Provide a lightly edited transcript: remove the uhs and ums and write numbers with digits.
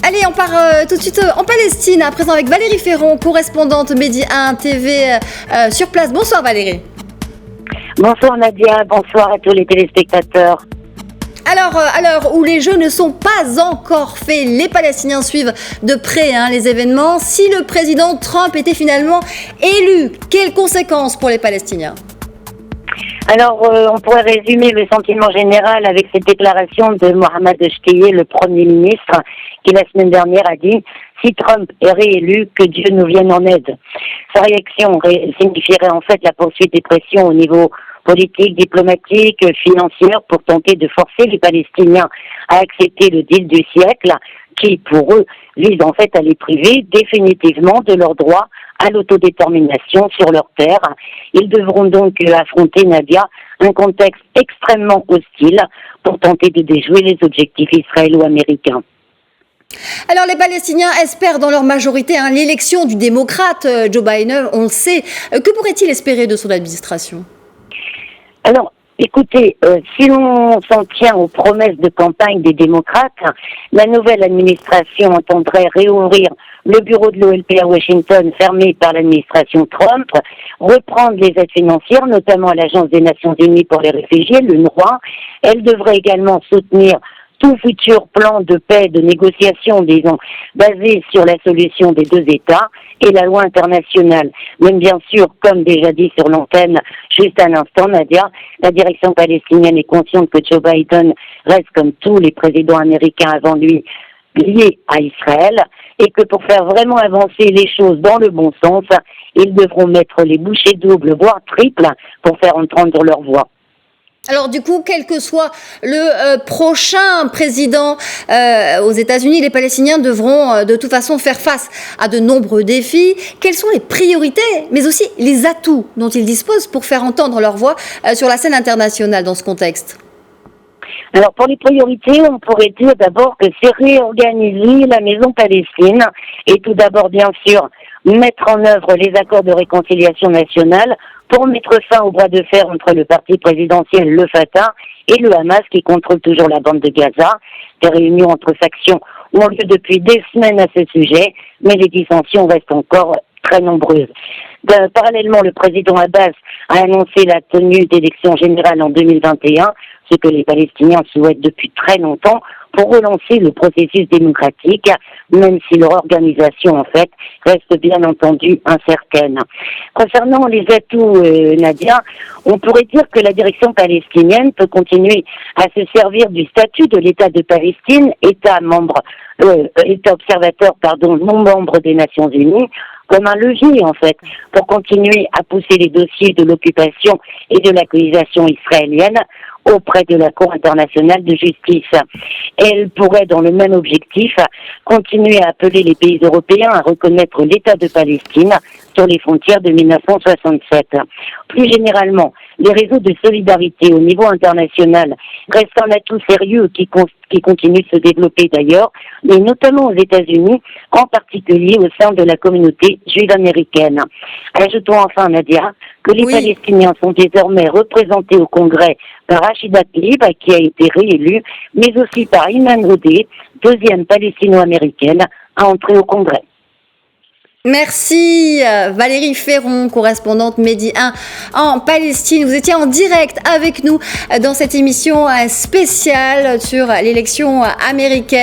Allez, on part tout de suite en Palestine, à présent avec Valérie Ferron, correspondante Medi 1 TV sur place. Bonsoir Valérie. Bonsoir Nadia, bonsoir à tous les téléspectateurs. Alors, à l'heure où les Jeux ne sont pas encore faits, les Palestiniens suivent de près les événements. Si le président Trump était finalement élu, quelles conséquences pour les Palestiniens ? Alors, on pourrait résumer le sentiment général avec cette déclaration de Mohamed Shtayyeh, le Premier ministre, qui la semaine dernière a dit « Si Trump est réélu, que Dieu nous vienne en aide ». Sa réaction signifierait en fait la poursuite des pressions au niveau politique, diplomatique, financière pour tenter de forcer les Palestiniens à accepter le deal du siècle qui, pour eux, vise en fait à les priver définitivement de leur droit à l'autodétermination sur leur terre. Ils devront donc affronter, Nadia, un contexte extrêmement hostile pour tenter de déjouer les objectifs israélo-américains. Alors les Palestiniens espèrent dans leur majorité l'élection du démocrate Joe Biden, on le sait. Que pourrait-il espérer de son administration ? Alors, écoutez, si l'on s'en tient aux promesses de campagne des démocrates, la nouvelle administration entendrait réouvrir le bureau de l'OLP à Washington, fermé par l'administration Trump, reprendre les aides financières, notamment à l'Agence des Nations Unies pour les réfugiés, l'UNRWA. Elle devrait également soutenir tout futur plan de paix, de négociation, disons, basé sur la solution des deux États et la loi internationale. Même bien sûr, comme déjà dit sur l'antenne juste à l'instant, Nadia, la direction palestinienne est consciente que Joe Biden reste comme tous les présidents américains avant lui lié à Israël et que pour faire vraiment avancer les choses dans le bon sens, ils devront mettre les bouchées doubles, voire triples, pour faire entendre leur voix. Alors du coup, quel que soit le prochain président aux États-Unis, les Palestiniens devront de toute façon faire face à de nombreux défis. Quelles sont les priorités, mais aussi les atouts dont ils disposent pour faire entendre leur voix sur la scène internationale dans ce contexte ? Alors pour les priorités, on pourrait dire d'abord que c'est réorganiser la maison Palestine et tout d'abord bien sûr mettre en œuvre les accords de réconciliation nationale pour mettre fin au bras de fer entre le parti présidentiel, le Fatah, et le Hamas qui contrôle toujours la bande de Gaza. Des réunions entre factions ont lieu depuis des semaines à ce sujet, mais les dissensions restent encore très nombreuses. Parallèlement, le président Abbas a annoncé la tenue d'élections générales en 2021, ce que les Palestiniens souhaitent depuis très longtemps, pour relancer le processus démocratique, même si leur organisation, en fait, reste bien entendu incertaine. Concernant les atouts, Nadia, on pourrait dire que la direction palestinienne peut continuer à se servir du statut de l'État de Palestine, État observateur, non membre des Nations Unies, comme un levier, en fait, pour continuer à pousser les dossiers de l'occupation et de la colonisation israélienne auprès de la Cour internationale de justice. Elle pourrait, dans le même objectif, continuer à appeler les pays européens à reconnaître l'État de Palestine sur les frontières de 1967. Plus généralement, les réseaux de solidarité au niveau international restent un atout sérieux qui continue de se développer d'ailleurs, mais notamment aux États-Unis, en particulier au sein de la communauté juive américaine. Ajoutons enfin, Nadia, que les Palestiniens sont désormais représentés au Congrès par Rachida Tlaib, qui a été réélue, mais aussi par Iman Odeh, deuxième palestino-américaine à entrer au Congrès. Merci Valérie Ferron, correspondante Medi 1 en Palestine. Vous étiez en direct avec nous dans cette émission spéciale sur l'élection américaine.